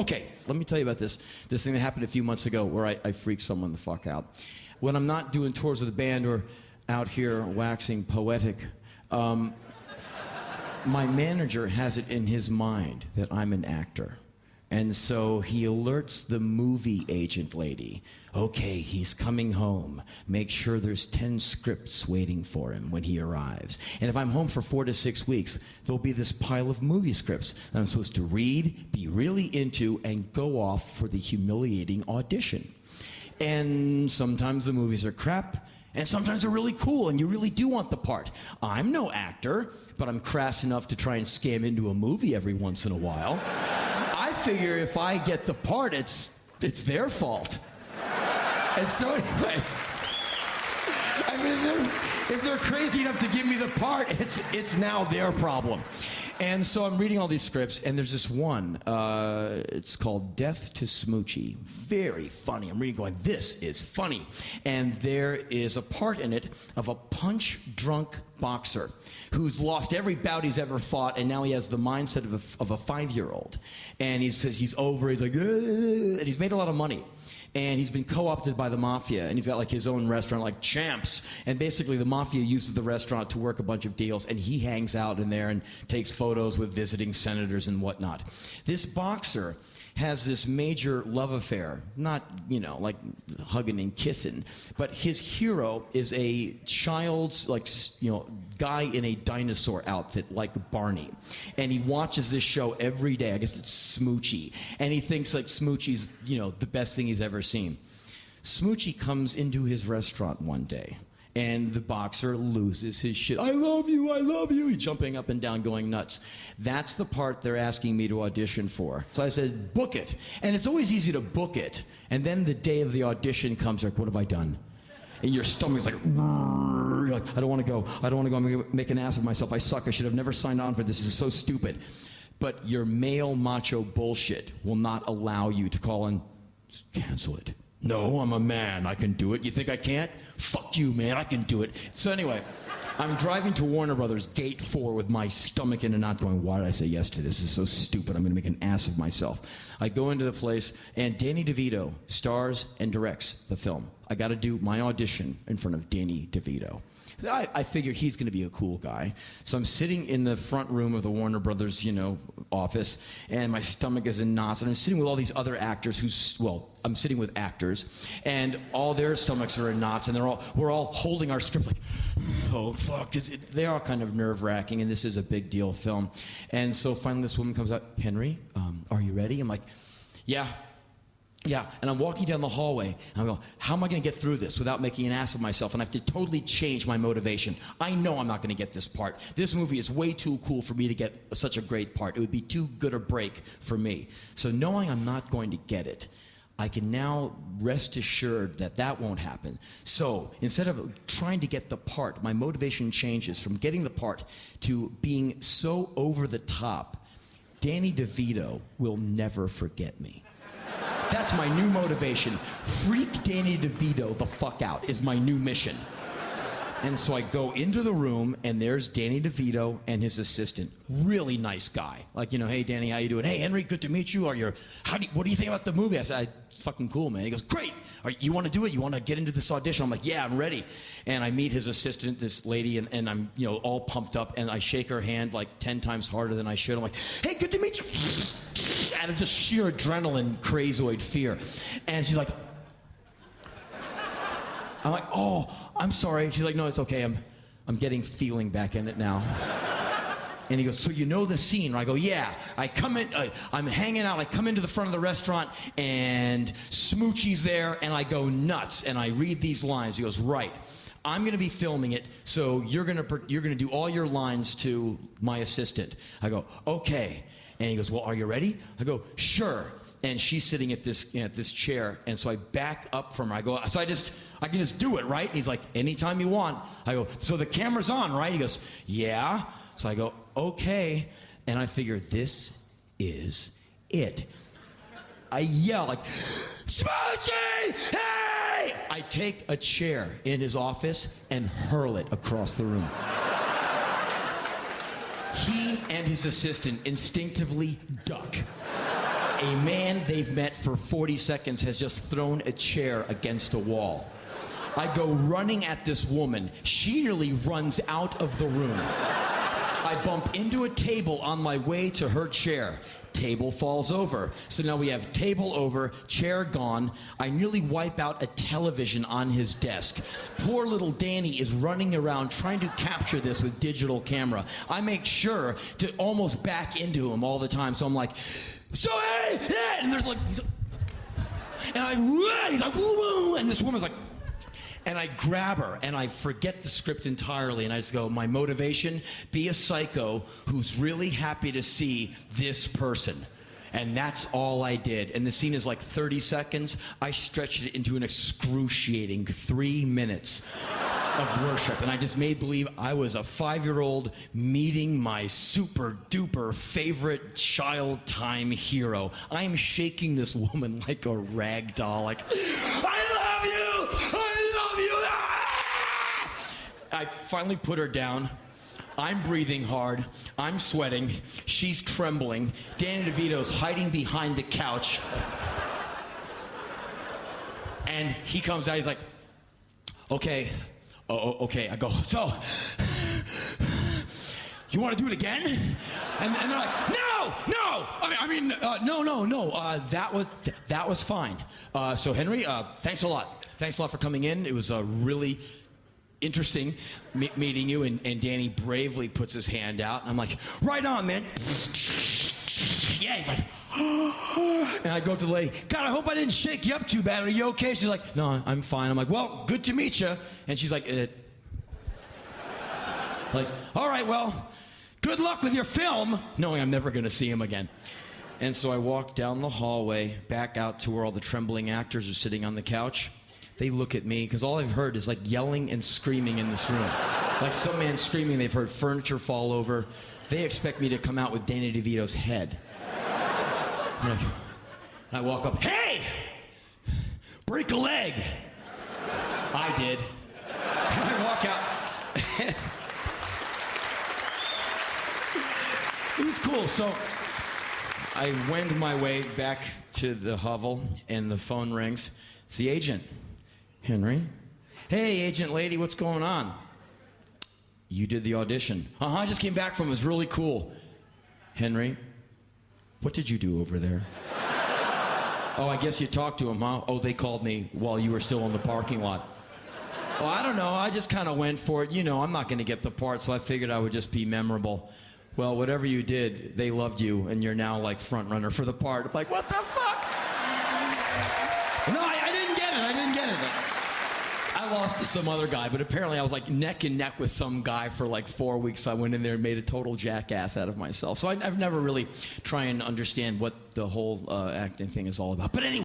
Okay, let me tell you about this thing that happened a few months ago where I freaked someone the fuck out. When I'm not doing tours with the band or out here waxing poetic, my manager has it in his mind that I'm an actor. And so he alerts the movie agent lady, okay, he's coming home. Make sure there's 10 scripts waiting for him when he arrives. And if I'm home for 4 to 6 weeks, there'll be this pile of movie scripts that I'm supposed to read, be really into, and go off for the humiliating audition. And sometimes the movies are crap, and sometimes they're really cool, and you really do want the part. I'm no actor, but I'm crass enough to try and scam into a movie every once in a while. I figure if I get the part, it's their fault. And so anyway, I mean, if they're crazy enough to give me the part, it's now their problem. And so I'm reading all these scripts, and there's this one. It's called Death to Smoochie. Very funny. I'm reading going, this is funny. And there is a part in it of a punch-drunk boxer who's lost every bout he's ever fought, and now he has the mindset of a 5-year-old. And he says he's over, he's like, and he's made a lot of money. And he's been co-opted by the mafia, and he's got like his own restaurant, like Champs. And basically the mafia uses the restaurant to work a bunch of deals, and he hangs out in there and takes photos with visiting senators and whatnot. This boxer has this major love affair, not, you know, like hugging and kissing, but his hero is a child's, like, you know, guy in a dinosaur outfit like Barney. And he watches this show every day. I guess it's Smoochie. And he thinks like Smoochie's, you know, the best thing he's ever seen. Smoochie comes into his restaurant one day, and the boxer loses his shit. I love you, I love you. He's jumping up and down, going nuts. That's the part they're asking me to audition for. So I said, book it. And it's always easy to book it. And then the day of the audition comes, like, what have I done? And your stomach's like, you're like, I don't want to go. I don't want to go. I'm going to make an ass of myself. I suck. I should have never signed on for this. This is so stupid. But your male macho bullshit will not allow you to call and cancel it. No, I'm a man. I can do it. You think I can't? Fuck you, man. I can do it. So anyway, I'm driving to Warner Brothers, Gate 4, with my stomach in a knot going, why did I say yes to this? This is so stupid. I'm going to make an ass of myself. I go into the place, and Danny DeVito stars and directs the film. I got to do my audition in front of Danny DeVito. I figure he's going to be a cool guy. So I'm sitting in the front room of the Warner Brothers, you know, office, and my stomach is in knots, and I'm sitting with all these other actors who's, well, I'm sitting with actors, and all their stomachs are in knots, and we're all holding our scripts like, oh, fuck. They are kind of nerve-wracking, and this is a big deal film. And so finally this woman comes out, Henry, are you ready? I'm like, yeah. Yeah, and I'm walking down the hallway, and I go, how am I going to get through this without making an ass of myself? And I have to totally change my motivation. I know I'm not going to get this part. This movie is way too cool for me to get such a great part. It would be too good a break for me. So knowing I'm not going to get it, I can now rest assured that that won't happen. So instead of trying to get the part, my motivation changes from getting the part to being so over the top. Danny DeVito will never forget me. That's my new motivation. Freak Danny DeVito the fuck out is my new mission. And so I go into the room, and there's Danny DeVito and his assistant. Really nice guy. Like, you know, hey, Danny, how you doing? Hey, Henry, good to meet you. What do you think about the movie? I said, fucking cool, man. He goes, great. You want to do it? You want to get into this audition? I'm like, yeah, I'm ready. And I meet his assistant, this lady, and I'm, you know, all pumped up, and I shake her hand like 10 times harder than I should. I'm like, hey, good to meet you. Out of just sheer adrenaline, crazoid fear. And she's like, I'm like, oh, I'm sorry. She's like, no, it's okay. I'm getting feeling back in it now. And he goes, so you know the scene? I go, yeah. I come in, I'm hanging out. I come into the front of the restaurant, and Smoochie's there, and I go nuts. And I read these lines. He goes, right. I'm going to be filming it, so you're going to do all your lines to my assistant. I go, okay. And he goes, well, are you ready? I go, sure. And she's sitting at this chair, and so I back up from her. I go, so I can just do it, right? And he's like, anytime you want. I go, so the camera's on, right? He goes, yeah. So I go, okay. And I figure, this is it. I yell like, Smoochie, hey! I take a chair in his office and hurl it across the room. He and his assistant instinctively duck. a man they've met for 40 seconds has just thrown a chair against a wall. I go running at this woman. She nearly runs out of the room. I bump into a table on my way to her chair. Table falls over. So now we have table over, chair gone. I nearly wipe out a television on his desk. Poor little Danny is running around trying to capture this with digital camera. I make sure to almost back into him all the time. So I'm like, so hey, hey, and there's like, and he's like, woo woo, and this woman's like, and I grab her, and I forget the script entirely, and I just go, my motivation, be a psycho who's really happy to see this person. And that's all I did. And the scene is like 30 seconds. I stretched it into an excruciating 3 minutes of worship. And I just made believe I was a 5-year-old meeting my super duper favorite child time hero. I am shaking this woman like a rag doll, like, I love you! I finally put her down. I'm breathing hard. I'm sweating. She's trembling. Danny DeVito's hiding behind the couch. And he comes out. He's like, okay. Okay. I go, so, you want to do it again? And they're like, no. No. That was fine. So Henry, thanks a lot. Thanks a lot for coming in. It was a really interesting meeting you, and Danny bravely puts his hand out, and I'm like, right on, man. Yeah, he's like, and I go up to the lady, God, I hope I didn't shake you up too bad. Are you okay? She's like, no, I'm fine. I'm like, well, good to meet you. And she's like, like, all right, well, good luck with your film, knowing I'm never going to see him again. And so I walk down the hallway, back out to where all the trembling actors are sitting on the couch. They look at me, because all I've heard is like yelling and screaming in this room. Like some man screaming, they've heard furniture fall over. They expect me to come out with Danny DeVito's head. And I walk up, hey! Break a leg! I did. And I walk out. It was cool. So I wend my way back to the hovel, and the phone rings. It's the agent. Henry? Hey, agent lady, what's going on? You did the audition. I just came back from it. It was really cool. Henry, what did you do over there? Oh, I guess you talked to him, huh? Oh, they called me while you were still in the parking lot. Well, I don't know. I just kind of went for it. You know, I'm not going to get the part, so I figured I would just be memorable. Well, whatever you did, they loved you, and you're now like front runner for the part. I'm like, what the fuck? No, I didn't get it. I didn't get it. I lost to some other guy, but apparently I was like neck and neck with some guy for like 4 weeks. I went in there and made a total jackass out of myself. So I've never really tried and understand what the whole acting thing is all about. But anyway.